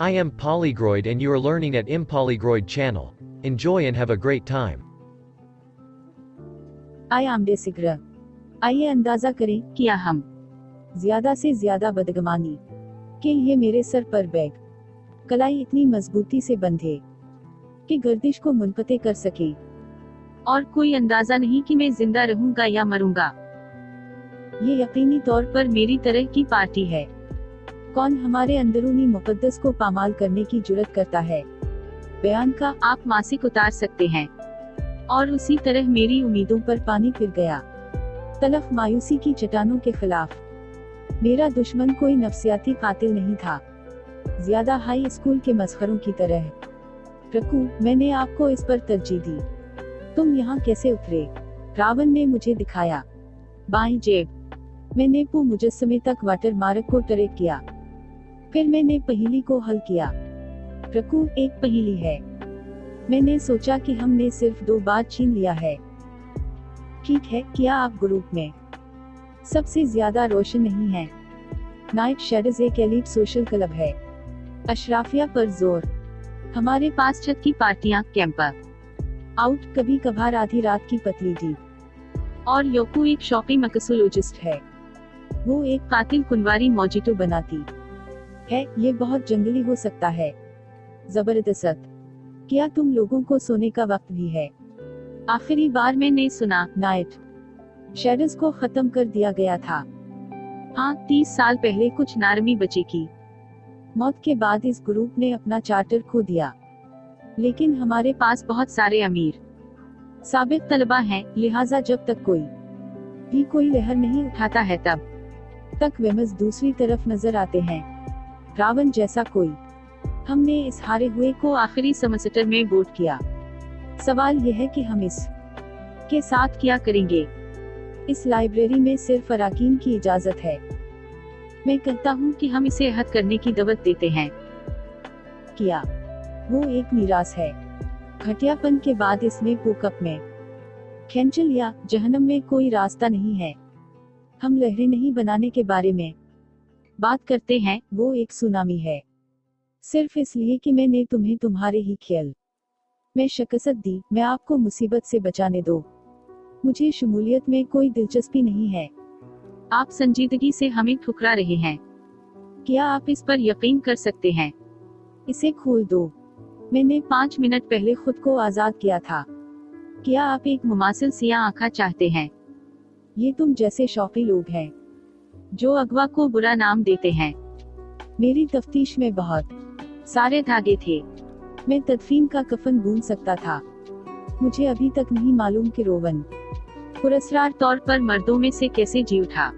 I am Polygroid and you are learning at Impolygroid channel. Enjoy and have a great time. I am Desigra. आइए अंदाजा करें क्या हम ज्यादा से ज्यादा बदगमानी के लिए मेरे सर पर बैग कलाई इतनी मजबूती से बंधे कि गर्दिश को मुनपते कर सके, और कोई अंदाजा नहीं कि मैं जिंदा रहूंगा या मरूंगा। ये यकीनी तौर पर मेरी तरह की पार्टी है। कौन हमारे अंदरूनी मुकद्दस को पामाल करने की जुर्रत करता है? बयान का आप मासिक उतार सकते हैं। और उसी तरह मेरी उम्मीदों पर पानी फिर गया। तलफ मायूसी की चट्टानों के खिलाफ मेरा दुश्मन कोई नफ्सियाती कातिल नहीं था, ज्यादा हाई स्कूल के मसखरों की तरह। प्रकू, मैंने आपको इस पर तरजीह दी। तुम यहाँ कैसे उतरे? रावण ने मुझे दिखाया। बाएं जेब। मैंने पू मुजस्समे तक वाटर मार्क को ट्रैक किया। फिर मैंने पहेली को हल किया। प्रकू, एक पहेली है। मैंने सोचा कि हमने सिर्फ 2 बार छीन लिया है। ठीक है, क्या आप ग्रुप में सबसे ज्यादा रोशन नहीं है? नाइट शेडोज एक एलीट सोशल क्लब है। अशराफिया पर जोर। हमारे पास छत की पार्टियां, कैंपर आउट, कभी कभार आधी रात की पतली टी। और योकू एक शौकीन मकसूलोजिस्ट है। वो एक कातिल कुनवारी मोजिटो बनाती है। ये बहुत जंगली हो सकता है। जबरदस्त। क्या तुम लोगों को सोने का वक्त भी है? आखिरी बार मैंने सुना नाइट शेडोज को खत्म कर दिया गया था। हाँ, 30 साल पहले कुछ नारमी बचे की मौत के बाद इस ग्रुप ने अपना चार्टर खो दिया। लेकिन हमारे पास बहुत सारे अमीर साबिक तलबा हैं, लिहाजा जब तक कोई लहर नहीं उठाता है तब तक वेमस दूसरी तरफ नजर आते हैं। रावण जैसा कोई। हमने इस हारे हुए को आखिरी सेमेस्टर में वोट किया। सवाल यह है कि हम इस के साथ क्या करेंगे। इस लाइब्रेरी में सिर्फ अराकीन की इजाजत है। मैं कहता हूँ कि हम इसे अहद करने की दावत देते हैं। किया वो एक मीरास है। घटियापन के बाद इसमें पुकअप में खेंचल या जहन्नम में कोई रास्ता नहीं है। हम लहरें नहीं बनाने के बारे में बात करते हैं, वो एक सुनामी है। सिर्फ इसलिए कि मैंने तुम्हें तुम्हारे ही ख्याल में शिकस्त दी, मैं आपको मुसीबत से बचाने दो। मुझे शमूलियत में कोई दिलचस्पी नहीं है। आप संजीदगी से हमें ठुकरा रहे हैं। क्या आप इस पर यकीन कर सकते हैं? इसे खोल दो। मैंने 5 मिनट पहले खुद को आजाद किया था। क्या आप एक मुमासिल सियाह आंखा चाहते हैं? ये तुम जैसे शौकी लोग हैं जो अगवा को बुरा नाम देते हैं। मेरी तफ्तीश में बहुत सारे धागे थे। मैं तदफीन का कफन गूंथ सकता था। मुझे अभी तक नहीं मालूम कि रोवन पुरस्कार तौर पर मर्दों में से कैसे जी उठा,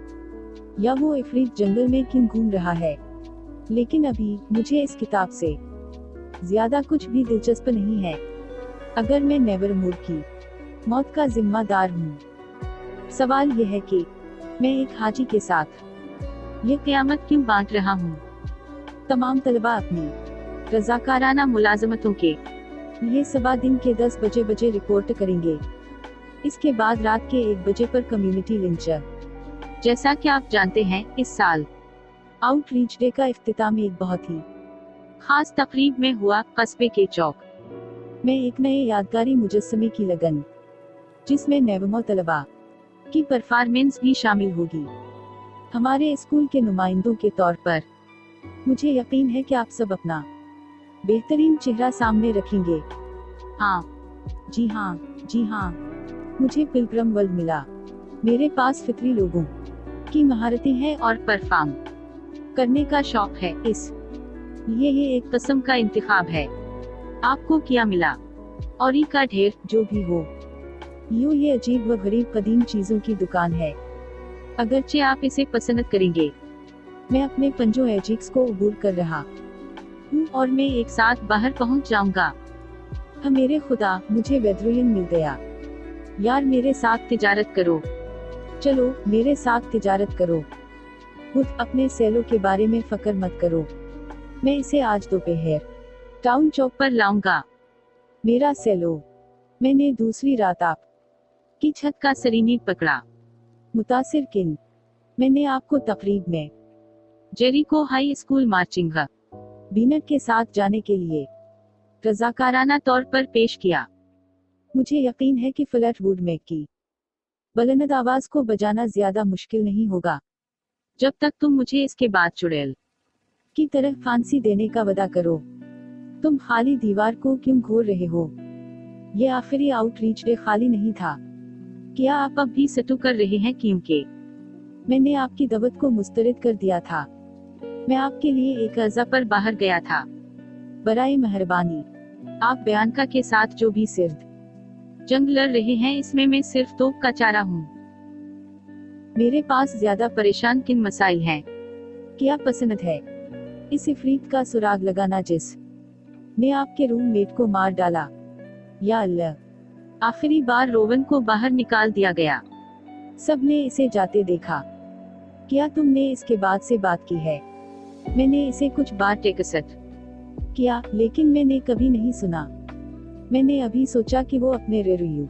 या वो इफरीत जंगल में क्यों घूम रहा है। लेकिन अभी मुझे इस किताब से ज्यादा कुछ भी दिलचस्प नहीं है। अगर मैं नेवरमूर की मौत का जिम्मेदार हूँ, सवाल यह है कि मैं एक हाजी के साथ ये क़यामत क्यों बांट रहा हूँ। तमाम तलबा अपनी रज़ाकाराना मुलाजमतों के लिए सबा दिन के 10 बजे रिपोर्ट करेंगे। इसके बाद रात के 1 बजे पर कम्युनिटी लिंचर। जैसा कि आप जानते हैं, इस साल आउटरीच डे का इफ्तिताम एक बहुत ही खास तकरीब में हुआ, कस्बे के चौक में एक नए यादगारी मुजस्समे की लगन, जिसमें नेवमो तलबा की परफॉर्मेंस भी शामिल होगी। हमारे स्कूल के नुमाइंदों के तौर पर मुझे यकीन है कि आप सब अपना बेहतरीन चेहरा सामने रखेंगे। हाँ, जी हाँ, जी हाँ। मुझे पिलग्रम वर्ल्ड मिला। मेरे पास फितरी लोगों की महारतें हैं और परफॉर्म करने का शौक है। इस ये एक किस्म का इंतखाब है। आपको क्या मिला? और का ढेर, जो भी हो। ये अजीब व गरीब कदीम चीजों की दुकान है। अगरचे आप इसे पसंद करेंगे। मैं अपने पंजों एजिक्स को अबूर कर रहा हूँ और मैं एक साथ बाहर पहुँच जाऊंगा। हाँ मेरे खुदा, मुझे वेद्रोयन मिल गया। यार, मेरे साथ तिजारत करो। चलो मेरे साथ तिजारत करो। खुद अपने सेलों के बारे में फकर मत करो। मैं इसे आज दोपहर टाउन चौक पर लाऊंगा। मेरा सेलो। मैंने दूसरी रात आप की छत का सरीनी पकड़ा। मुतासिर किन। मैंने आपको तकरीब में जेरिको हाई स्कूल मार्चिंग बीनट के साथ जाने के लिए रजाकाराना तौर पर पेश किया। मुझे यकीन है कि फ्लैटवुड में की बुलंद आवाज को बजाना ज्यादा मुश्किल नहीं होगा। जब तक तुम मुझे इसके बाद चुड़ैल की तरह फांसी देने का वादा करो। तुम खाली दीवार को क्यों घोर रहे हो? ये आखिरी आउटरीच डे खाली नहीं था। क्या आप अब भी सटू कर रहे हैं क्योंकि मैंने आपकी दावत को मुस्तरद कर दिया था। मैं आपके लिए एक कर्जा पर बाहर गया था। बराए मेहरबानी। आप बयानका के साथ जो भी सिर्फ जंग लड़ रहे हैं इसमें मैं सिर्फ तोप का चारा हूँ। मेरे पास ज्यादा परेशान किन मसाइल हैं? क्या पसंद है इस इफरीत का सुराग लगाना जिस ने आपके रूममेट को मार डाला? या अल्लाह, आखिरी बार रोवन को बाहर निकाल दिया गया। सबने इसे जाते देखा। क्या तुमने इसके बाद से बात की है? मैंने इसे कुछ बार टेकसट किया लेकिन मैंने कभी नहीं सुना। मैंने अभी सोचा कि वो अपने रिव्यू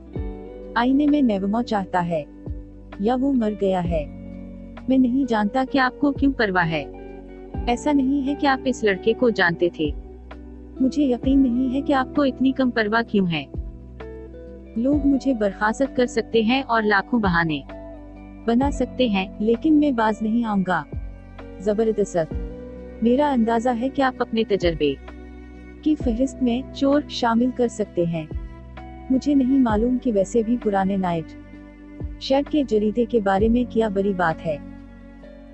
आईने में नेवमो चाहता है या वो मर गया है। मैं नहीं जानता कि आपको क्यों परवाह है। ऐसा नहीं है कि आप इस लड़के को जानते थे। मुझे यकीन नहीं है कि आपको इतनी कम परवाह क्यों है। लोग मुझे बर्खास्त कर सकते हैं और लाखों बहाने बना सकते हैं लेकिन मैं बाज नहीं आऊंगा। जबरदस्त। मेरा अंदाजा है कि आप अपने तजर्बे की फहरिस्त में चोर शामिल कर सकते हैं। मुझे नहीं मालूम कि वैसे भी पुराने नाइट शेड के जरीदे के बारे में क्या बड़ी बात है।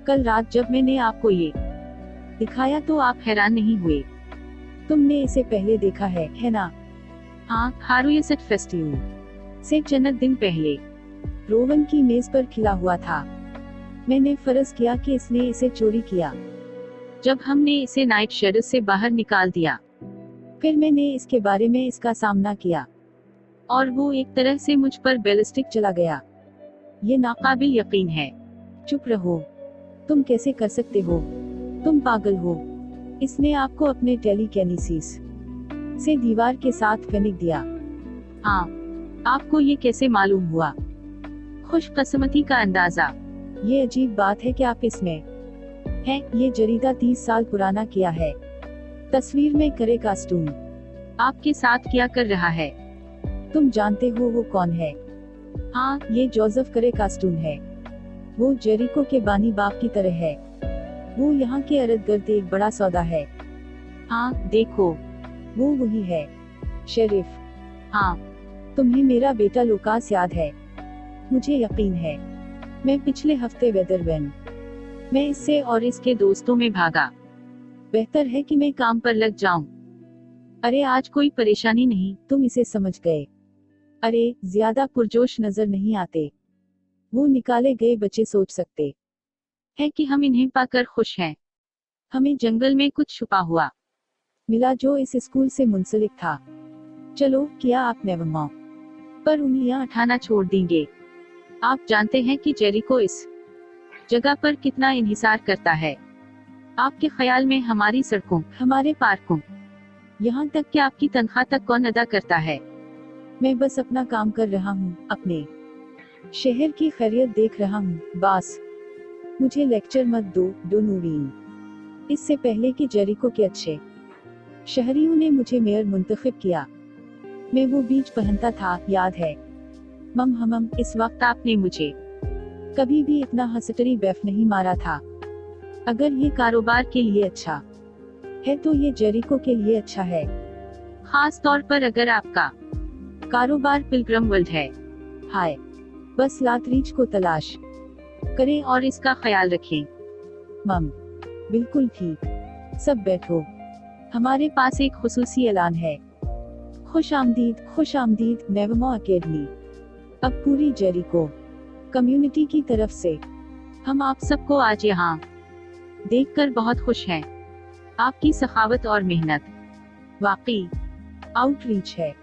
कल रात जब मैंने आपको ये दिखाया तो आप हैरान नहीं हुए। तुमने इसे पहले देखा है ना? हाँ, हारुयसेट फेस्टिवल से चंद दिन पहले रोवन की मेज पर खिला हुआ था। मैंने फर्ज किया कि इसने इसे चोरी किया। जब हमने इसे नाइट शेड से बाहर निकाल दिया, फिर मैंने इसके बारे में इसका सामना किया और वो एक तरह से मुझ पर बैलिस्टिक चला गया। ये नाकाबिल यकीन है। चुप रहो। तुम कैसे कर सकते हो? तुम पागल हो। इसने आपको अपने टेलीकिनेसिस से दीवार के साथ फेंक दिया। हाँ, आपको ये कैसे मालूम हुआ? खुशकिस्मती का अंदाजा। ये अजीब बात है कि आप इसमें है। ये जरीदा 30 साल पुराना किया है। तस्वीर में करे कास्टूम आपके साथ क्या कर रहा है? तुम जानते हो वो कौन है? हाँ, ये जोसेफ करे कास्टूम है। वो जेरिको के बानी बाप की तरह है। वो यहाँ के इर्द गिर्द एक बड़ा सौदा है। हाँ, देखो, वो वही है। शेरिफ। हाँ, तुम्हें मेरा बेटा लुकास याद है? मुझे यकीन है। मैं पिछले हफ्ते वेदरबेन मैं इससे और इसके दोस्तों में भागा। बेहतर है कि मैं काम पर लग जाऊं। अरे आज कोई परेशानी नहीं। तुम इसे समझ गए। अरे ज्यादा पुरजोश नजर नहीं आते। वो निकाले गए बच्चे सोच सकते है कि हम इन्हें पाकर खुश हैं। हमें जंगल में कुछ छुपा हुआ मिला जो इस स्कूल से मुंसलिक था। चलो, क्या आप नेवमा पर उंगलियां उठाना छोड़ देंगे? आप जानते हैं कि जेरिको इस जगह पर कितना इंहिसार करता है। आपके ख्याल में हमारी सड़कों, हमारे पार्कों, यहाँ तक कि आपकी तनख्वाह तक कौन अदा करता है? मैं बस अपना काम कर रहा हूँ, अपने शहर की खैरियत देख रहा हूँ। बास, मुझे लेक्चर मत दो नूरीन। इससे पहले कि जेरिको के अच्छे शहरियों ने मुझे मेयर मुंतखब किया, मैं वो बीज पहनता था, याद है? मम इस वक्त आपने मुझे कभी भी इतना हसटरी बैफ नहीं मारा था। अगर ये कारोबार के लिए अच्छा है तो ये जेरिको के लिए अच्छा है। खास तौर पर अगर आपका कारोबार पिलग्रम वर्ल्ड है। हाय, बस लातरीच को तलाश करें और इसका ख्याल रखें। मम, बिल्कुल ठीक। सब बैठो। हमारे पास एक खुसूसी ऐलान है। खुश आमदीद नेवमो अकेडमी। अब पूरी जेरिको कम्युनिटी की तरफ से हम आप सबको आज यहाँ देखकर बहुत खुश हैं। आपकी सखावत और मेहनत वाकई आउटरीच है।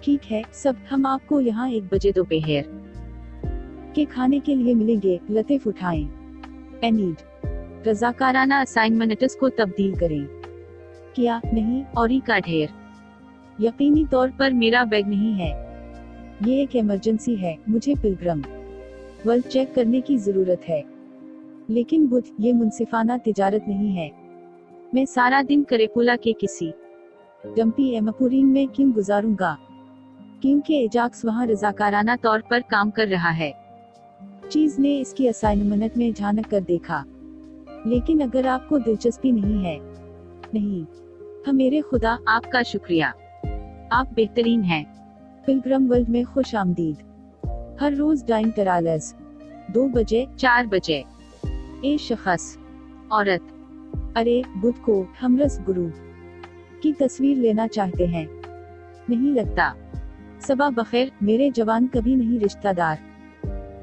ठीक है सब, हम आपको यहाँ 1 बजे दोपहर के खाने के लिए मिलेंगे। लतीफ उठाएं। एनीड रजाकाराना असाइनमेंट्स को तब्दील करें। क्या नहीं? और का ढेर यकीनी तौर पर मेरा बैग नहीं है। ये एक इमरजेंसी है। मुझे पिलग्रम वर्ल्ड चेक करने की जरूरत है। लेकिन बुध, ये मुंसिफाना तिजारत नहीं है। मैं सारा दिन करेपुला के किसी डम्पी एमापुरीन में क्यों गुजारूंगा? क्योंकि एजाक्स वहाँ रजाकाराना तौर पर काम कर रहा है। चीज ने इसकी असाइनमेंट में झांक कर देखा। लेकिन अगर आपको दिलचस्पी नहीं है। नहीं। हाँ मेरे खुदा, आपका शुक्रिया, आप बेहतरीन हैं। पिलग्रम वर्ल्ड में खुश आमदीद। हर रोज डाइन टरालस 2 बजे 4 बजे। ए शख्स, औरत, अरे बुध को हमरस गुरु की तस्वीर लेना चाहते हैं। नहीं लगता। सबा बखैर मेरे जवान कभी नहीं रिश्तेदार।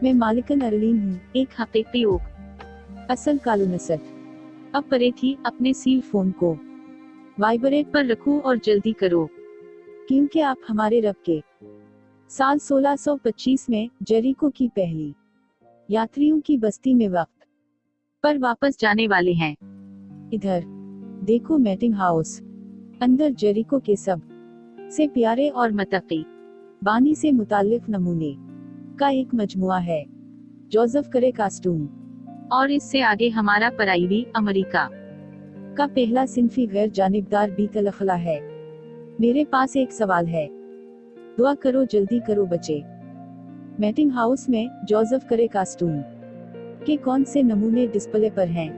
मैं मालिकन अरलीन हूँ, एक हकीकी ओक। असल कालूनसट। अब परे थी, अपने सील फोन को वाइब्रेट पर रखो और जल्दी करो, क्योंकि आप हमारे रब के। साल 1625 में जेरिको की पहली यात्रियों की बस्ती में वक्त पर वापस जाने वाले हैं। इधर देखो मैटिंग हाउस। अंदर जेरिको के सब से प्यारे और मतकी बानी से मुताल्लिक नमूने का एक मजमुआ है। जोसेफ करे कास्टूम। और इससे आगे हमारा पराइवी अमेरिका का पहला सिंफी गैर जानिबदार बीतलखला है। मेरे पास एक सवाल है। दुआ करो, जल्दी करो बच्चे। मैटिंग हाउस में जोसेफ करे कास्टूम के कौन से नमूने डिस्प्ले पर हैं?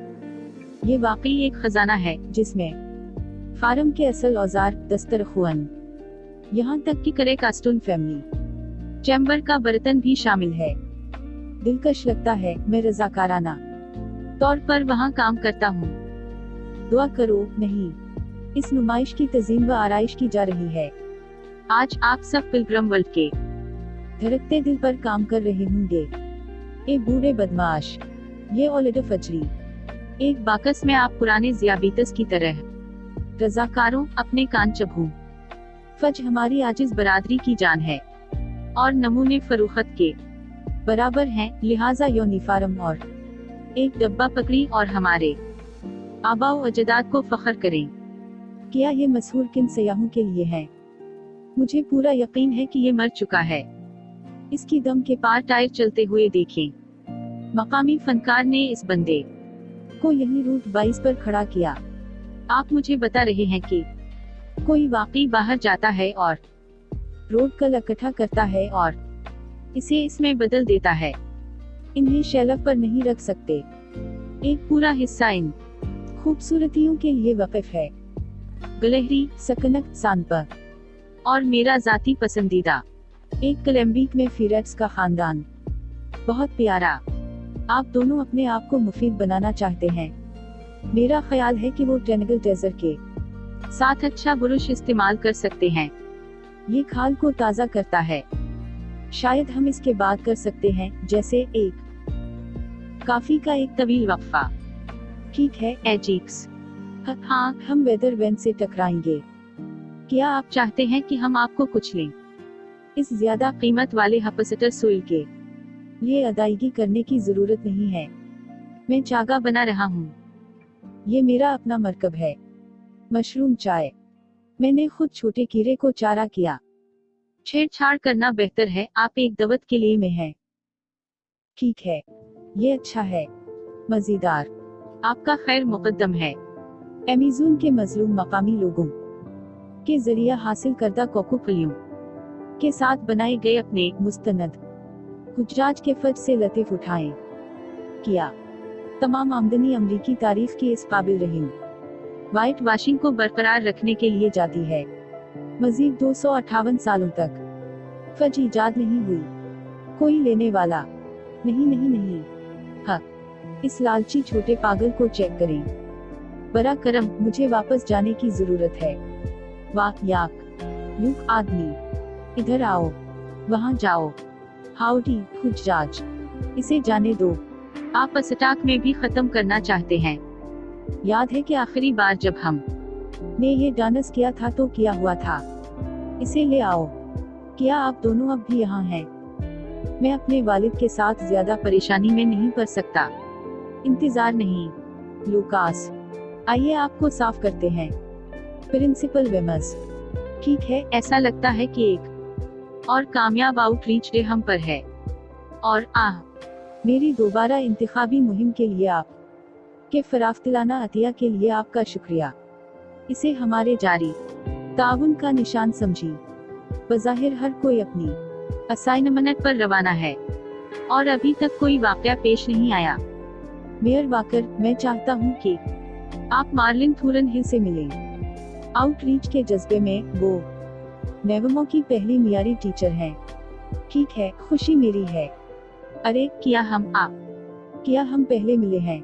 ये वाकई एक खजाना है, जिसमें फार्म के असल औजार, दस्तरख्वान, यहाँ तक कि करे कास्टून फैमिली चैम्बर का बर्तन भी शामिल है। दिलकश लगता है। मैं रजाकाराना तौर पर वहाँ काम करता हूँ। दुआ करो। नहीं, इस नुमाइश की तज़ीम व आराइश की जा रही है। आज आप सब पिलग्रम वर्ल्ड के धड़कते दिल पर काम कर रहे होंगे। ए बूढ़े बदमाश, ये औलद फजरी। एक बाकस में आप पुराने जियाबीतस की तरह रजाकारों अपने कान चबू। फज हमारी आजिज बरादरी की जान है और नमूने फरूखत के बराबर हैं, लिहाजा यूनिफार्म और एक डब्बा पकड़ी और हमारे आबाओ अजदाद को फख्र करें। क्या ये मशहूर किन सयाहों के लिए है? मुझे पूरा यकीन है कि ये मर चुका है। इसकी दम के पार टायर चलते हुए देखें। मकामी फनकार ने इस बंदे को यही रूट 22 पर खड़ा किया। आप मुझे बता रहे हैं कि कोई वाकई बाहर जाता है और रोड कल इकट्ठा करता है और इसे इसमें बदल देता है। इन्हें शेल्फ पर नहीं रख सकते। एक पूरा हिस्सा इन खूबसूरतियों के लिए वक़िफ है। गलहरी, सकनक, सांपा और मेरा जाती पसंदीदा एक कलम्बिक में फिरेट्स का खानदान। बहुत प्यारा। आप दोनों अपने आप को मुफीद बनाना चाहते हैं। मेरा ख्याल है कि वो टेनगल डेजर्ट के साथ अच्छा बुरुश इस्तेमाल कर सकते हैं। ये खाल को ताज़ा करता है। शायद हम इसके बाद कर सकते हैं, जैसे एक काफी का एक तवील वक्फा। ठीक है एजिक्स। हाँ, हम वेदर वैन से टकराएंगे। क्या आप चाहते हैं कि हम आपको कुछ लें? इस ज्यादा कीमत वाले हपसटर सोइल के लिए अदायगी करने की जरूरत नहीं है। मैं चागा बना रहा हूँ। ये मेरा अपना मरकब है। मशरूम चाय। मैंने खुद छोटे कीड़े को चारा किया। छेड़छाड़ करना बेहतर है, आप एक दवत के लिए में हैं। ठीक है, ये अच्छा है। मजेदार। आपका खैर मुकद्दम है। अमेज़न के मजलूम मकामी लोगों के जरिए हासिल करदा कोको फलियों के साथ बनाए गए अपने मुस्तनद हुज्जाज के फज से लतीफ उठाएं। किया तमाम आमदनी अमरीकी तारीफ की इस काबिल रही व्हाइट वाशिंग को बरकरार रखने के लिए जाती है। मजीद 258 सालों तक फज इजाद नहीं हुई। कोई लेने वाला नहीं। हाँ, इस लालची छोटे पागल को चेक करें। बरा करम, मुझे वापस जाने की जरूरत है। वाह याक यूक आदमी, इधर आओ, वहाँ जाओ। हाउडी हुज्जाज, इसे जाने दो। आप अस्टाक में भी खत्म करना चाहते हैं। याद है कि आखिरी बार जब हम ने ये डांस किया था तो किया हुआ था। इसे ले आओ। क्या आप दोनों अब भी यहाँ हैं? मैं अपने वालिद के साथ ज्यादा परेशानी में नहीं पड़ सकता। इंतजार नहीं। लूकास, आइए आपको साफ करते हैं। प्रिंसिपल वेमस, ठीक है, ऐसा लगता है कि एक और कामयाब आउटरीच डे हम पर है। और मेरी दोबारा इंतखाबी मुहिम के लिए आप के फराफ्तिलाना अतिया के लिए आपका शुक्रिया। इसे हमारे जारी ताउन का निशान समझी। बज़ाहिर हर कोई अपनी असाइनमेंट पर रवाना है और अभी तक कोई वाकया पेश नहीं आया। मेयर वाकर, मैं चाहता हूँ कि आप मार्लिन थूरन हिल से मिलें। आउटरीच के जज्बे में वो नेवमो की पहली मियारी टीचर हैं। ठीक है, खुशी मेरी है। अरे क्या हम पहले मिले हैं?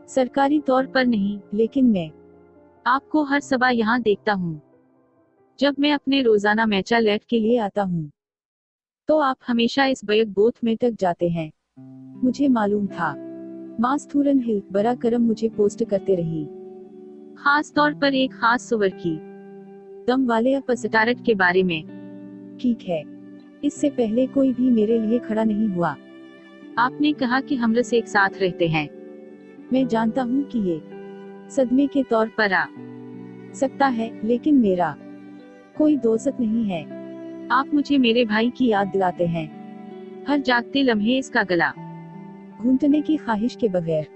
सरकारी तौर पर नहीं, लेकिन मैं आपको हर सुबह यहाँ देखता हूँ। जब मैं अपने रोजाना मैचा लेट के लिए आता हूँ तो आप हमेशा इस बैग बोथ में टक जाते हैं। मुझे मालूम था। मास थूरन हिल बड़ा करम मुझे पोस्ट करते रही, खास तौर पर एक खास सुवर की दम वाले अपस्टारट के बारे में। ठीक है, इससे पहले कोई भी मेरे लिए खड़ा नहीं हुआ। आपने कहा कि हम लोग एक साथ रहते हैं। मैं जानता हूँ कि ये सदमे के तौर पर आ सकता है, लेकिन मेरा कोई दोस्त नहीं है। आप मुझे मेरे भाई की याद दिलाते हैं हर जागते लम्हे। इसका गला घूंटने की ख्वाहिश के बगैर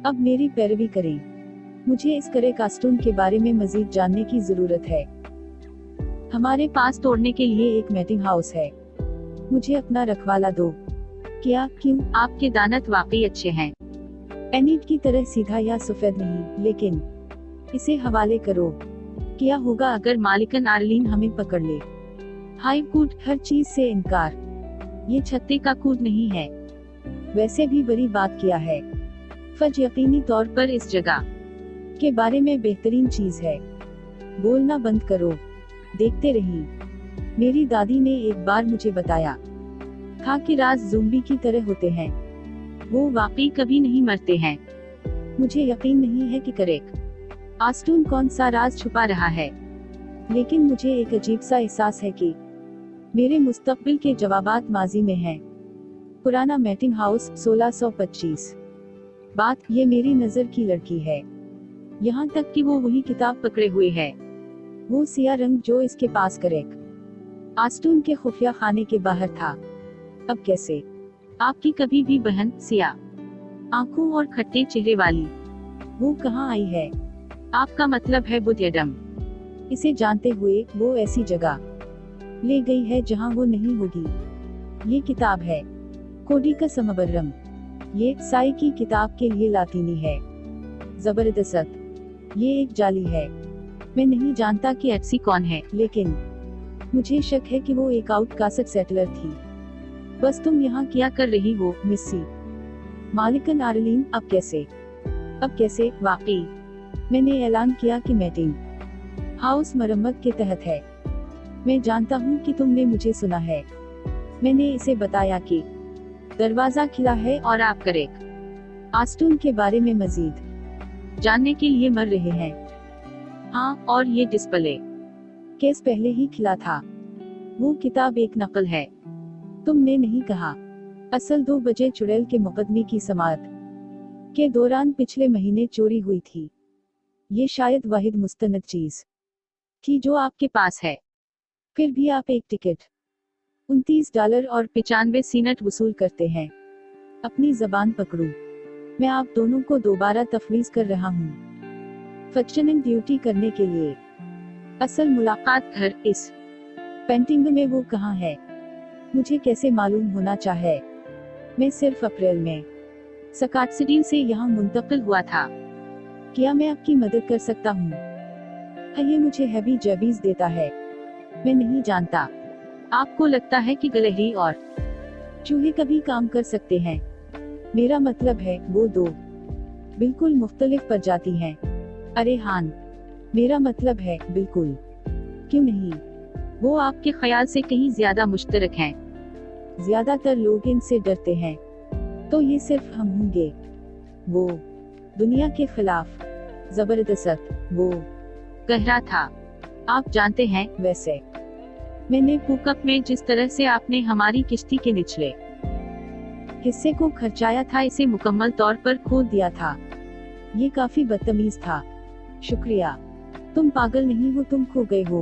अब मेरी पैरवी करें। मुझे इस करे कास्टून के बारे में मजीद जानने की जरूरत है। हमारे पास तोड़ने के लिए एक मैटिंग हाउस है। मुझे अपना रखवाला दो। क्या? क्यों? आपके दानत वाकई अच्छे हैं। एनीट की तरह सीधा या सफेद नहीं, लेकिन इसे हवाले करो। क्या होगा अगर मालिकन आर्लीन हमें पकड़ ले? हाई कूट, हर चीज से इनकार। ये छत्ते का कूट नहीं है। वैसे भी बड़ी बात किया है। फज यकीनी तौर पर इस जगह के बारे में बेहतरीन चीज है। बोलना बंद करो। देखते रही। मेरी दादी ने एक बार मुझे बताया था कि राज ज़ोंबी की तरह होते हैं। वो वाकई कभी नहीं मरते हैं। मुझे यकीन नहीं है कि करेक्ट आस्टून कौन सा राज छुपा रहा है, लेकिन मुझे एक अजीब सा एहसास है कि मेरे मुस्तकबिल के जवाबात माजी में हैं। पुराना मैटिंग हाउस 1625। बात ये मेरी नजर की लड़की है। यहाँ तक कि वो वही किताब पकड़े हुए है, वो सिया रंग जो इसके पास करेक्ट आस्टून के खुफिया खाने के बाहर था। अब कैसे? आपकी कभी भी बहन सिया आंखों और खट्टे चेहरे वाली, वो कहाँ आई है? आपका मतलब है बुद्धयडम। इसे जानते हुए वो ऐसी जगह ले गई है जहाँ वो नहीं होगी। ये किताब है कोडी का समबर्रम। ये साई की किताब के लिए लातीनी है। जबरदस्त, ये एक जाली है। मैं नहीं जानता कि एटसी कौन है, लेकिन मुझे शक है कि वो एक आउटकास्ट सेटलर थी। बस तुम यहाँ क्या कर रही हो, मिस्सी? मालिकन आर्लीन, अब कैसे? वाकई मैंने ऐलान किया कि मैटिंग हाउस मरम्मत के तहत है। मैं जानता हूँ कि तुमने मुझे सुना है। मैंने इसे बताया कि दरवाजा खिला है और आप करेक्ट आस्टून के बारे में मजीद जानने के लिए मर रहे हैं। हाँ, और ये डिस्प्ले केस पहले ही खिला था। वो किताब एक नकल है। तुमने नहीं कहा। असल 2 बजे चुड़ैल के मुकदमे की समाअत के दौरान पिछले महीने चोरी हुई थी। ये शायद वाहिद मुस्तनद चीज थी जो आपके पास है। फिर भी आप एक टिकट $29 और 95 सेंट वसूल करते हैं। अपनी जबान पकड़ो। मैं आप दोनों को दोबारा तफवीज कर रहा हूँ फंक्शनिंग ड्यूटी करने के लिए। असल मुलाकात घर इस पेंटिंग में वो कहाँ है? मुझे कैसे मालूम होना चाहे? मैं सिर्फ अप्रैल में स्कॉटसडील से यहाँ मुंतकिल हुआ था। क्या मैं आपकी मदद कर सकता हूँ? ये मुझे हैवी जबीज देता है। मैं नहीं जानता। आपको लगता है कि गिलहरी और चूहे कभी काम कर सकते हैं? मेरा मतलब है वो 2 बिल्कुल मुख्तलिफ प्रजाति हैं। अरे हान, मेरा मतलब है बिल्कुल। क्यों नहीं? वो आपके ख्याल से कहीं ज्यादा मुश्तरक हैं। ज्यादातर लोग इनसे डरते हैं, तो ये सिर्फ हम होंगे। वो दुनिया के खिलाफ जबरदस्त। वो गहरा था। आप जानते हैं, वैसे मैंने पुकअप में जिस तरह से आपने हमारी किश्ती के निचले हिस्से को खर्चाया था, इसे मुकम्मल तौर पर खो दिया था। ये काफी बदतमीज था। शुक्रिया। तुम पागल नहीं हो, तुम खो गए हो।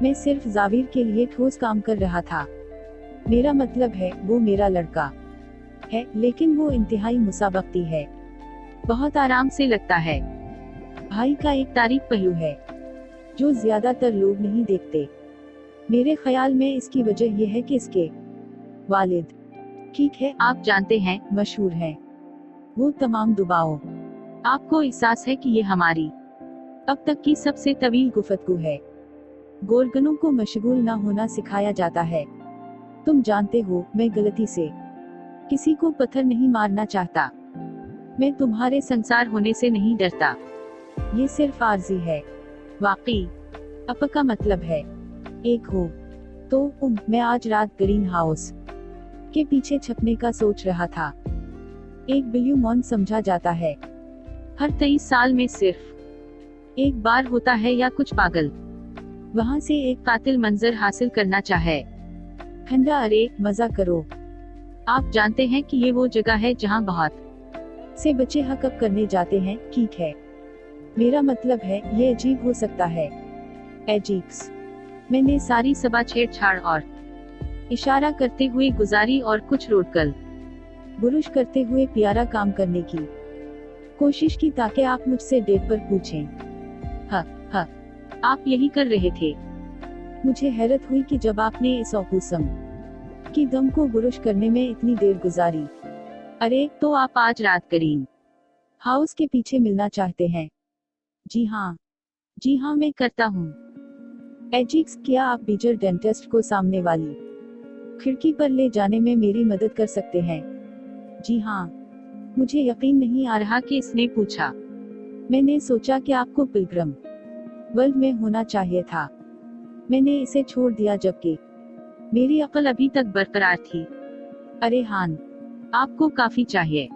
मैं सिर्फ जाविर के लिए ठोस काम कर रहा था। मेरा मतलब है वो मेरा लड़का है, लेकिन वो इंतहाई मुसाबकती है। बहुत आराम से लगता है। भाई का एक तारीफ पहलू है जो ज्यादातर लोग नहीं देखते। मेरे ख्याल में इसकी वजह यह है कि इसके वालिद, ठीक है, आप जानते हैं, मशहूर है। वो तमाम दुबाओ। आपको एहसास है कि ये हमारी अब तक की सबसे तवील गुफ्तगू है। गोरगनों को मशगूल ना होना सिखाया जाता है। तुम जानते हो, मैं गलती से किसी को पत्थर नहीं मारना चाहता। मैं तुम्हारे संसार होने से नहीं डरता। ये सिर्फ आर्जी है। वाकई। अप का मतलब है एक हो। तो मैं आज रात ग्रीन हाउस के पीछे छपने का सोच रहा था। एक बिल्यूमॉन समझा जाता है। हर 23 साल में सिर्फ एक बार होता है, या कुछ पागल वहाँ से एक कातिल मंजर हासिल करना चाहे। ठंडा, अरे मजा करो। आप जानते हैं कि ये वो जगह है जहाँ बहुत से बच्चे हकअप करने जाते हैं, ठीक है। मेरा मतलब है, ये अजीब हो सकता है। एजिक्स। मैंने सारी सभा छेड़छाड़ और इशारा करते हुए गुजारी और कुछ रोडकल बुरुश करते हुए प्यारा काम करने की कोशिश की ताकि आप मुझसे डेट पर पूछें। हाँ, आप यही कर रहे थे। मुझे हैरत हुई कि जब आपने इस औकूसम की दम को बुरुश करने में इतनी देर गुजारी। अरे, तो आप आज रात ग्रीन हाउस के पीछे मिलना चाहते हैं? जी हाँ, मैं करता हूँ। एजिक्स, क्या आप बीजर डेंटिस्ट को सामने वाली खिड़की पर ले जाने में मेरी मदद कर सकते हैं? जी हाँ। मुझे यकीन नहीं आ रहा कि इसने पूछा। मैंने सोचा कि आपको पिलग्रम वर्ल्ड में होना चाहिए था। मैंने इसे छोड़ दिया जबकि मेरी अक्ल अभी तक बरकरार थी। अरे हान, आपको काफी चाहिए।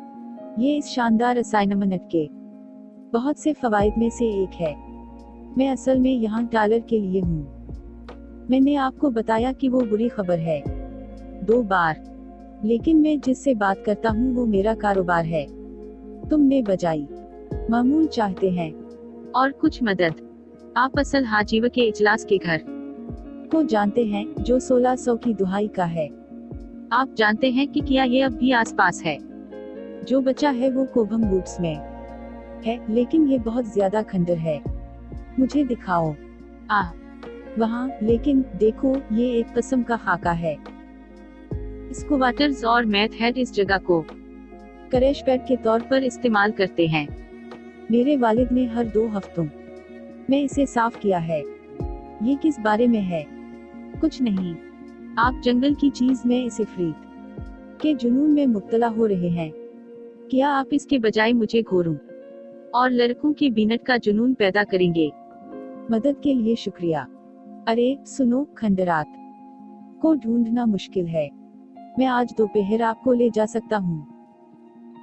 ये इस शानदार असाइनमेंट के बहुत से फवाइद में से एक है। मैं असल में यहाँ डॉलर के लिए हूँ। मैंने आपको बताया कि वो बुरी खबर है 2 बार, लेकिन मैं जिससे बात करता हूँ वो मेरा कारोबार है। तुमने बजाई मामूल चाहते हैं और कुछ मदद। आप असल हाजीव के इजलास के घर को जानते हैं, जो 1600 की दुहाई का है। आप जानते हैं कि क्या ये अब भी आसपास है? जो बचा है वो कोभम बूट्स में है, लेकिन ये बहुत ज्यादा खंडर है। मुझे दिखाओ। वहाँ, लेकिन देखो, ये एक किस्म का खाका है। स्क्वाटर्स और मैथ हेड इस जगह को क्रैश पैड के तौर पर इस्तेमाल करते हैं। मेरे वालिद ने हर 2 हफ्तों में इसे साफ किया है। ये किस बारे में है? कुछ नहीं। आप जंगल की चीज में इस इफरीत के जुनून में मुब्तला हो रहे हैं। क्या आप इसके बजाय मुझे घोरों और लड़कों के बीनट का जुनून पैदा करेंगे? मदद के लिए शुक्रिया। अरे सुनो, खंडरात को ढूंढना मुश्किल है। मैं आज दोपहर आपको ले जा सकता हूँ।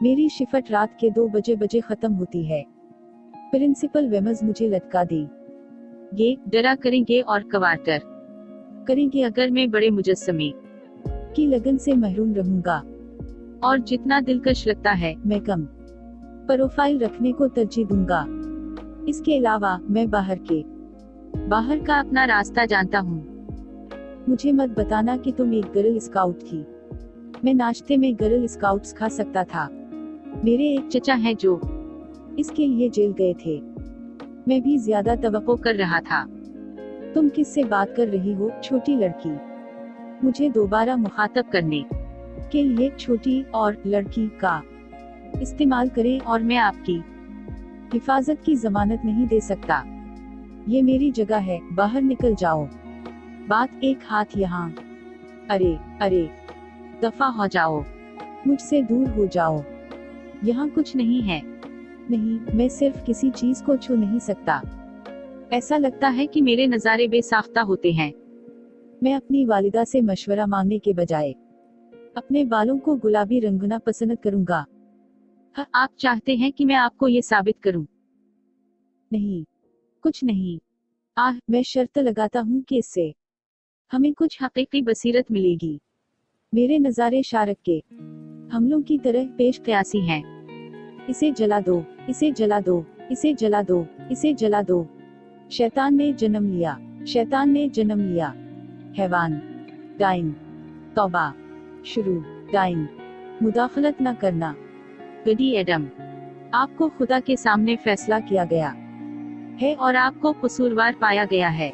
मेरी शिफ्ट रात के 2 बजे खत्म होती है। प्रिंसिपल वेमज मुझे लटका दी। ये डरा करेंगे और कवाटर करेंगे अगर मैं बड़े मुजस्समे की लगन से महरूम रहूंगा। और जितना दिलकश लगता है, मैं कम प्रोफाइल रखने को तरजीह दूंगा। इसके अलावा मैं बाहर का अपना रास्ता जानता हूँ। मुझे मत बताना कि तुम एक गर्ल स्काउट थी। मैं नाश्ते में गर्ल स्काउट्स खा सकता था। मेरे एक चचा हैं जो इसके लिए जेल गए थे। मैं भी ज्यादा तवक्को कर रहा था। तुम किससे बात कर रही हो, छोटी लड़की? मुझे दोबारा मुखातब करने के लिए छोटी और लड़की का इस्तेमाल करें, और मैं आपकी हिफाजत की जमानत नहीं दे सकता। ये मेरी जगह है, बाहर निकल जाओ। बात एक हाथ यहाँ। अरे दफा हो जाओ, मुझसे दूर हो जाओ। यहाँ कुछ नहीं है। नहीं, मैं सिर्फ किसी चीज को छू नहीं सकता। ऐसा लगता है कि मेरे नज़ारे बेसाख्ता होते हैं। मैं अपनी वालिदा से मशवरा मांगने के बजाय अपने बालों को गुलाबी रंगना पसंद करूंगा। आप चाहते हैं कि मैं आपको ये साबित करूं? नहीं, कुछ नहीं। मैं शर्त लगाता हूँ कि इससे हमें कुछ हकीकी बसीरत मिलेगी। मेरे नज़ारे शारक के हमलों की तरह पेश कयासी हैं। इसे जला दो, इसे जला दो, इसे जला दो, इसे जला दो। शैतान ने जन्म लिया, शैतान ने जन्म लिया। हैवान। डाइन। तौबा। शुरू। डाइन। मुदाखलत न करना। गडी एडम। आपको खुदा के सामने फैसला किया गया है और आपको कसूरवार पाया गया है।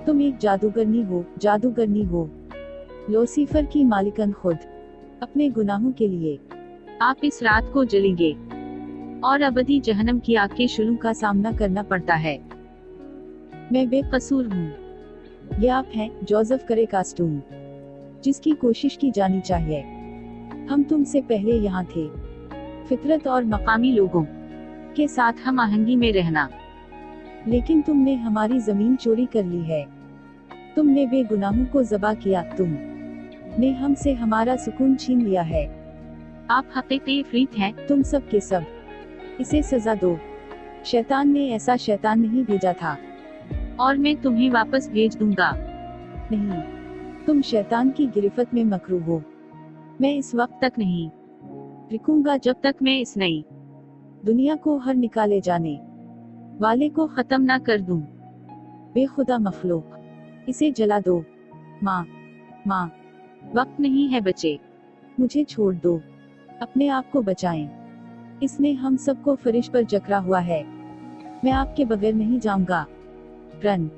तुम एक जादूगरनी हो, जादूगरनी हो, लूसीफर की मालिकन खुद, अपने गुनाहों के लिए। आप इस रात को जलेंगे और अबदी जहन्नम की आग के शुरू का सामना करना पड़ता है। मैं बेकसूर हूँ। ये आप हैं, जोसेफ करे कास्टूम, जिसकी कोशिश की जानी चाहिए। हम तुमसे पहले यहाँ थे, फितरत और मकामी लोगों के साथ हम आहंगी में रहना। लेकिन तुमने हमारी जमीन चोरी कर ली है। तुमने बेगुनाहों को ज़बा किया, तुमने हमसे हमारा सुकून छीन लिया है। आप हकीकी इफरीत हैं। तुम सब के सब, इसे सजा दो। शैतान ने ऐसा शैतान नहीं भेजा था, और मैं तुम्हें वापस भेज दूंगा। नहीं, तुम शैतान की गिरफ्त में मकरू हो। मैं इस वक्त तक नहीं रुकूंगा जब तक मैं इस नई दुनिया को हर निकाले जाने वाले को खत्म ना कर दूं। बेखुदा मखलूक, इसे जला दो। माँ, माँ, वक्त नहीं है बचे, मुझे छोड़ दो, अपने आप को बचाएं। इसने हम सबको फरिश पर जकड़ा हुआ है। मैं आपके बगैर नहीं जाऊंगा। रन,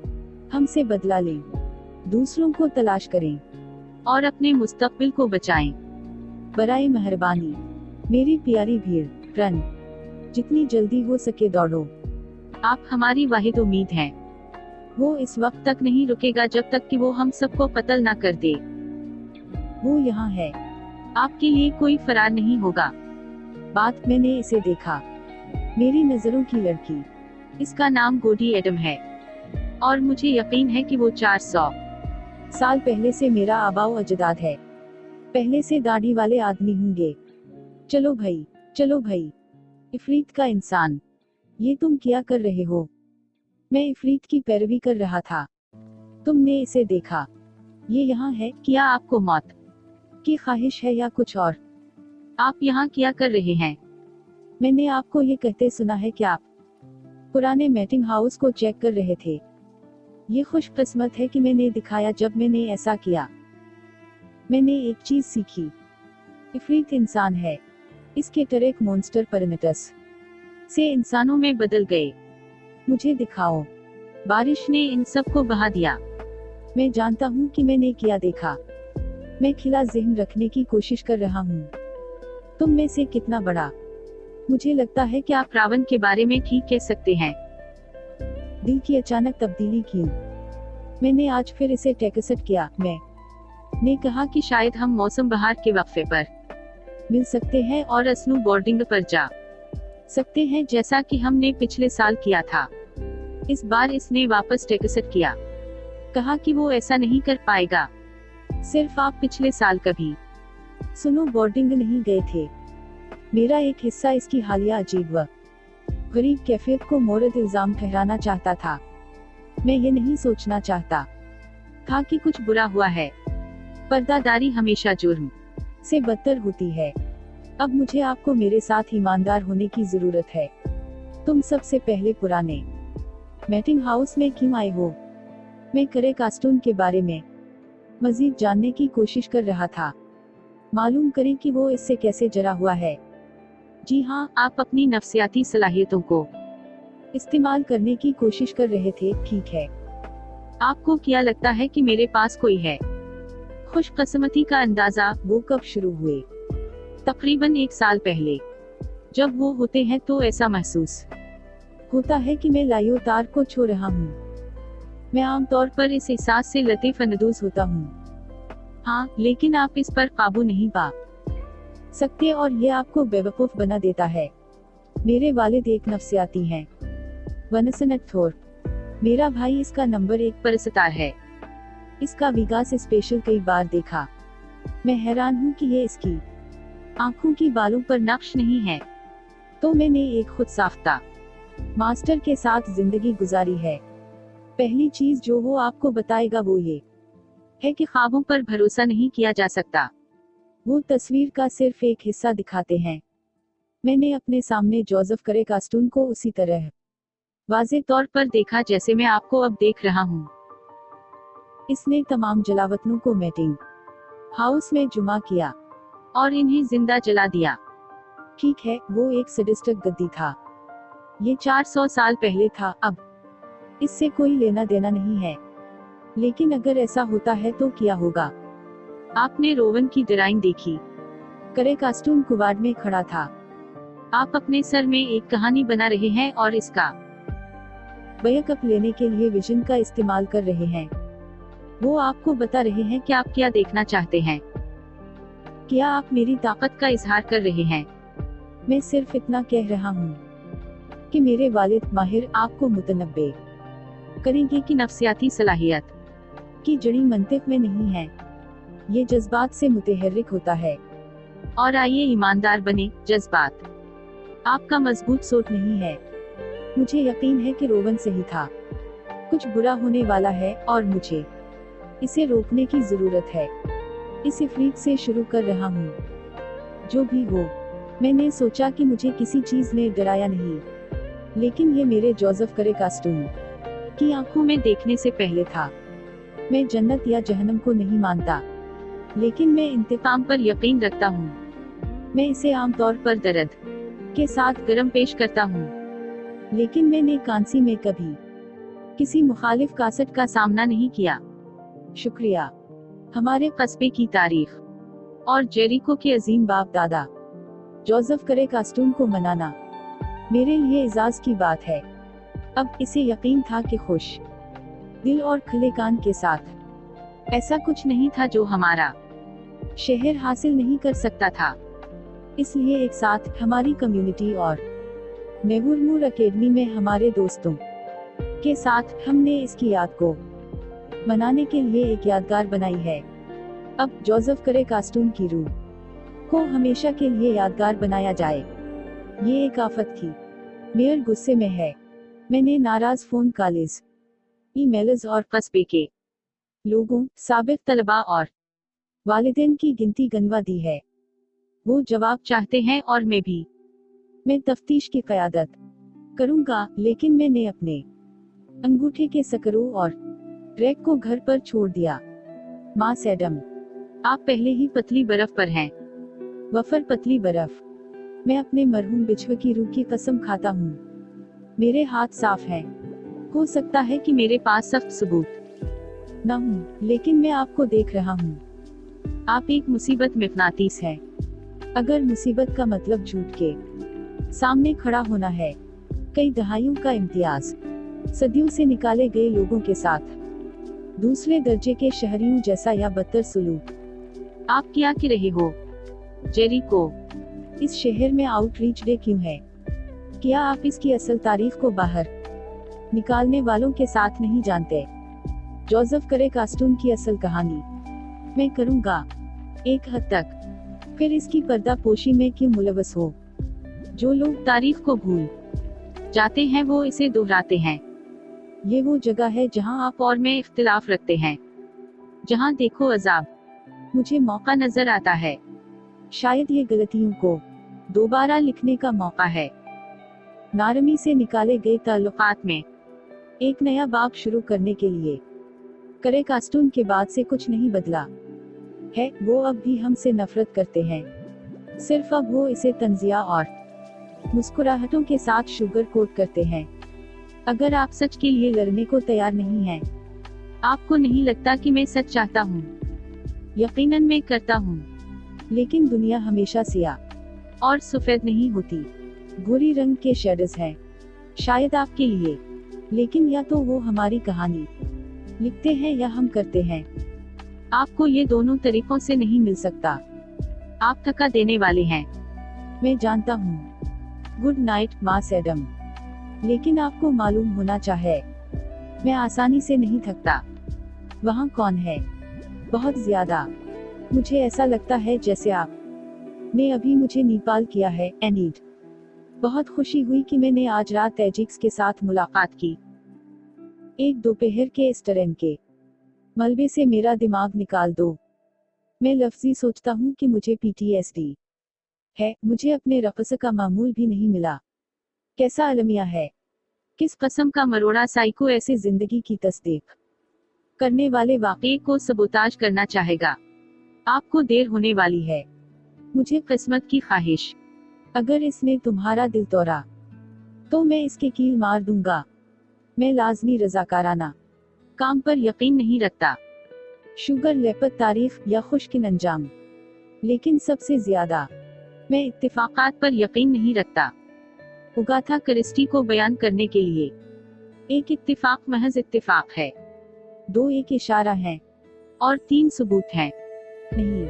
हमसे बदला लें, दूसरों को तलाश करें और अपने मुस्तकबिल को बचाएं। बराए मेहरबानी मेरी प्यारी भीड़, रन, जितनी जल्दी हो सके दौड़ो। आप हमारी वाहिद उम्मीद हैं। वो इस वक्त तक नहीं रुकेगा जब तक कि वो हम सबको कत्ल ना कर दे। वो यहाँ है। आपके लिए कोई फरार नहीं होगा। बात मैंने इसे देखा, मेरी नजरों की लड़की। इसका नाम गोडी एडम है और मुझे यकीन है कि वो 400 साल पहले से मेरा आबाओ अजदाद है। पहले से दाढ़ी वाले आदमी होंगे। चलो भाई, चलो भाई। इफरीत का इंसान, ये तुम क्या कर रहे हो? मैं इफरीत की पैरवी कर रहा था। तुमने इसे देखा, ये यहाँ है। क्या आपको मौत की ख्वाहिश है या कुछ और? आप यहाँ क्या कर रहे हैं? मैंने आपको ये कहते सुना है कि आप पुराने मीटिंग हाउस को चेक कर रहे थे। ये खुशकिस्मत है कि मैंने दिखाया जब मैंने ऐसा किया। मैंने एक चीज सीखी, इफरीत इंसान है। इसके टरेक मॉन्स्टर परनटस से इंसानों में बदल गए। मुझे दिखाओ। बारिश ने इन सब को बहा दिया। मैं जानता हूँ कि मैंने क्या देखा। मैं खिला ज़हन रखने की कोशिश कर रहा हूँ। तुम में से कितना बड़ा? मुझे लगता है कि आप रावण के बारे में ठीक कह सकते हैं। दिल की अचानक तब्दीली क्यों? मैंने आज फिर इसे टेकसट किया। ने कहा कि शायद हम मौसम बहार के वक्फे पर मिल सकते हैं और स्नो बोर्डिंग पर जा सकते हैं, जैसा कि हमने पिछले साल किया था। इस बार इसने वापस टेकसट किया, कहा कि वो ऐसा नहीं कर पाएगा। सिर्फ आप पिछले साल कभी स्नो बोर्डिंग नहीं गए थे। मेरा एक हिस्सा इसकी हालिया अजीब व गरीब कैफियत को मोरद इल्जाम ठहराना चाहता था। मैं ये नहीं सोचना चाहता था कि कुछ बुरा हुआ है। पर्दादारी हमेशा जुर्म से बदतर होती है। अब मुझे आपको मेरे साथ ईमानदार होने की जरूरत है। तुम सबसे पहले पुराने मीटिंग हाउस में क्यों आए हो? मैं करे कास्टून के बारे में मजीद जानने की कोशिश कर रहा था। मालूम करें कि वो इससे कैसे जरा हुआ है। जी हाँ, आप अपनी नफ्सियाती सलाहियतों को इस्तेमाल करने की कोशिश कर रहे थे। ठीक है। आपको क्या लगता है कि मेरे पास कोई है? खुशकिस्मती का अंदाजा वो कब शुरू हुए? तकरीबन 1 साल पहले। जब वो होते हैं तो ऐसा महसूस होता है कि मैं लायो तार को छो रहा हूँ। मैं आमतौर पर इस एहसास से लतीफ अंदोज होता हूँ। हाँ, लेकिन आप इस पर काबू नहीं पा सकते और ये आपको बेवकूफ बना देता है। मेरे वालिद एक नफ्सियाती हैं। वनसनत थोर मेरा भाई इसका नंबर 1 परस्तार है। इसका विकास स्पेशल कई बार देखा। मैं हैरान हूँ कि ये इसकी आंखों की बालों पर नक्श नहीं है। तो मैंने एक खुद साफ्ता मास्टर के साथ जिंदगी गुजारी है। पहली चीज जो वो आपको बताएगा वो ये है कि ख्वाबों पर भरोसा नहीं किया जा सकता। वो तस्वीर का सिर्फ एक हिस्सा दिखाते हैं। मैंने अपने सामने जोसेफ करे कास्टून को उसी तरह वाज़े तौर पर देखा जैसे मैं आपको अब देख रहा हूँ। इसने तमाम जलावतनों को मीटिंग हाउस में जुमा किया और इन्हें जिंदा जला दिया। ठीक है, वो एक सडिस्टिक गद्दी था। ये 400 साल पहले था। अब इससे कोई लेना देना नहीं है। लेकिन अगर ऐसा होता है तो क्या होगा? आपने रोवन की ड्राइंग देखी? करे कास्टून कुवाड में खड़ा था। आप अपने सर में एक कहानी बना रहे हैं और इसका बैकअप लेने के लिए विजन का इस्तेमाल कर रहे हैं। वो आपको बता रहे हैं कि आप क्या देखना चाहते हैं। क्या आप मेरी ताकत का इजहार कर रहे हैं। मैं सिर्फ इतना कह रहा हूँ कि मेरे वालिद माहिर आपको मुतनब्बे करेंगे कि नफ्सियाती सलाहियत की जड़ी मंतिक में नहीं है। ये जज्बात से मुतहर्रिक होता है। और आइए ईमानदार बने, जज्बात आपका मजबूत सोच नहीं है। मुझे यकीन है कि रोवन सही था। कुछ बुरा होने वाला है और मुझे इसे रोकने की जरूरत है। इस इफरीत से शुरू कर रहा हूँ। जो भी हो, मैंने सोचा कि मुझे किसी चीज ने डराया नहीं, लेकिन ये मेरे जोसेफ करे कास्टून की आंखों में देखने से पहले था। मैं जन्नत या जहन्नम को नहीं मानता, लेकिन मैं इंतकाम पर यकीन रखता हूँ। मैं इसे आमतौर पर दर्द के साथ गरम पेश करता हूँ, लेकिन मैंने कांसी में कभी किसी मुखालिफ कासट का सामना नहीं किया। शुक्रिया। हमारे कस्बे की तारीख और जेरिको के अजीम बाप दादा जोसेफ करे कास्टून को मनाना मेरे लिए इजाज की बात है। अब इसे यकीन था कि खुश दिल और खुले कान के साथ ऐसा कुछ नहीं था जो हमारा शहर हासिल नहीं कर सकता था। इसलिए एक साथ हमारी कम्युनिटी और नेवुरमूर एकेडमी में हमारे दोस्तों के साथ हमने इसकी याद को मनाने के लिए एक यादगार बनाई है। अब जोसेफ करे कास्टून की रूह को हमेशा के लिए यादगार बनाया जाए। ये एक आफत थी। मेयर गुस्से में है। मैंने नाराज फोन कॉल्स, ईमेल्स और कस्बे के लोगों, साबिक तलबा और वालिदैन की गिनती गनवा दी है। वो जवाब चाहते हैं और मैं भी। मैं तफ्तीश की क़यादत करूंगा, लेकिन मैंने अपने अंगूठे के सकरू और ट्रैक को घर पर छोड़ दिया। माँ सैडम, आप पहले ही पतली बर्फ पर हैं। वफर पतली बर्फ। मैं अपने मरहूम बिछुए की रूह की कसम खाता हूँ। मेरे हाथ साफ हैं। हो सकता है कि मेरे पास सख्त सबूत न हूँ, लेकिन मैं आपको देख रहा हूँ। आप एक मुसीबत मिगनातीस है। अगर मुसीबत का मतलब झूठ के सामने खड़ा होना है, कई दहाइयों का इम्तियाज, सदियों से निकाले गए लोगों के साथ दूसरे दर्जे के शहरियों जैसा या बदतर सुलूक, आप क्या कर रहे हो जेरिको? इस शहर में आउटरीच डे क्यों है? क्या आप इसकी असल तारीख को बाहर निकालने वालों के साथ नहीं जानते? जोसेफ करे कास्टून की असल कहानी मैं करूंगा एक हद तक। फिर इसकी पर्दा पोशी में क्यों मुलवस हो? जो लोग तारीख को भूल जाते हैं वो इसे दोहराते हैं। ये वो जगह है जहां आप और मैं इख्तिलाफ रखते हैं। जहां देखो अजाब। मुझे मौका नजर आता है। शायद ये गलतियों को दोबारा लिखने का मौका है। नारमी से निकाले गए ताल्लुकात में एक नया बाब शुरू करने के लिए करे कास्टून के बाद से कुछ नहीं बदला है। वो अब भी हमसे नफरत करते हैं। सिर्फ अब वो इसे तंजिया और मुस्कुराहटों के साथ शुगर कोट करते हैं। अगर आप सच के लिए लड़ने को तैयार नहीं हैं, आपको नहीं लगता कि मैं सच चाहता हूँ? यकीनन मैं करता हूँ। लेकिन दुनिया हमेशा सियाह और सफेद नहीं होती। भूरी रंग के शेडोज हैं। शायद आपके लिए, लेकिन या तो वो हमारी कहानी लिखते हैं या हम करते हैं। आपको ये दोनों तरीकों से नहीं मिल सकता। आप थका देने वाले हैं। मैं जानता हूँ। गुड नाइट माँ सैडम। लेकिन आपको मालूम होना चाहिए, मैं आसानी से नहीं थकता। वहाँ कौन है? बहुत ज्यादा। मुझे ऐसा लगता है जैसे आप ने अभी मुझे नेपाल किया है। एनीड, बहुत खुशी हुई कि मैंने आज रात तैजिक्स के साथ मुलाकात की। एक दोपहर के इस ट्रेन के मलबे से मेरा दिमाग निकाल दो। मैं लफ्जी सोचता हूँ कि मुझे PTSD है। मुझे अपने रक़्स का मामूल भी नहीं मिला। कैसा अलमिया है। किस कस्म का मरोड़ा साइको ऐसे जिंदगी की तस्दीक करने वाले वाक़े को सबोताज करना चाहेगा। आपको देर होने वाली है। मुझे किस्मत की ख्वाहिश। अगर इसने तुम्हारा दिल तोड़ा तो मैं इसके कील मार दूंगा। मैं लाजमी रजाकाराना काम पर यकीन नहीं रखता। शुगर लेपत तारीफ या खुशकिन अंजाम। लेकिन सबसे ज्यादा मैं इत्तिफाकात पर यकीन नहीं रखता। उगाथा क्रिस्टी को बयान करने के लिए एक इत्तिफाक महज इत्तिफाक है, 2 एक इशारा है और 3 सबूत हैं। नहीं,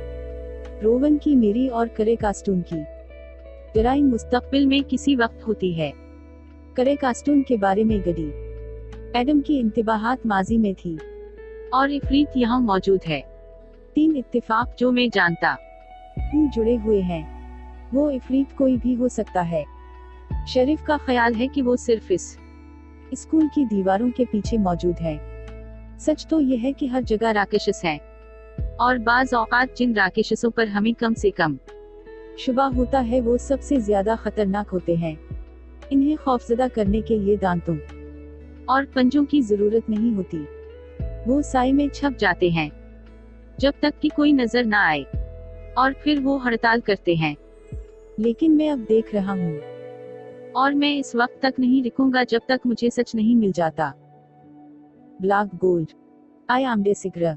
रोवन की मेरी और करे कास्टून की लड़ाई मुस्तकबिल में किसी वक्त होती है। करे कास्टून के बारे में गडी एडम की इंतबाहात माजी में थी और इफरीत यहाँ मौजूद है। 3 इत्तिफाक जो मैं जानता हूँ जुड़े हुए हैं। वो इफरीत कोई भी हो सकता है। शरीफ का ख्याल है कि वो सिर्फ इस स्कूल की दीवारों के पीछे मौजूद है। सच तो यह है कि हर जगह राकेशस हैं, और बाज औकात जिन राकेशसों पर हमें कम से कम शुबा होता है वो सबसे ज्यादा खतरनाक होते हैं। इन्हें खौफजदा करने के लिए दांतों और पंजों की जरूरत नहीं होती। वो साए में छप जाते हैं जब तक कि कोई नजर ना आए, और फिर वो हड़ताल करते हैं। लेकिन मैं अब देख रहा हूँ, और मैं इस वक्त तक नहीं रुकूंगा जब तक मुझे सच नहीं मिल जाता। ब्लैक गोल्ड, आई एम डे सिग्रा।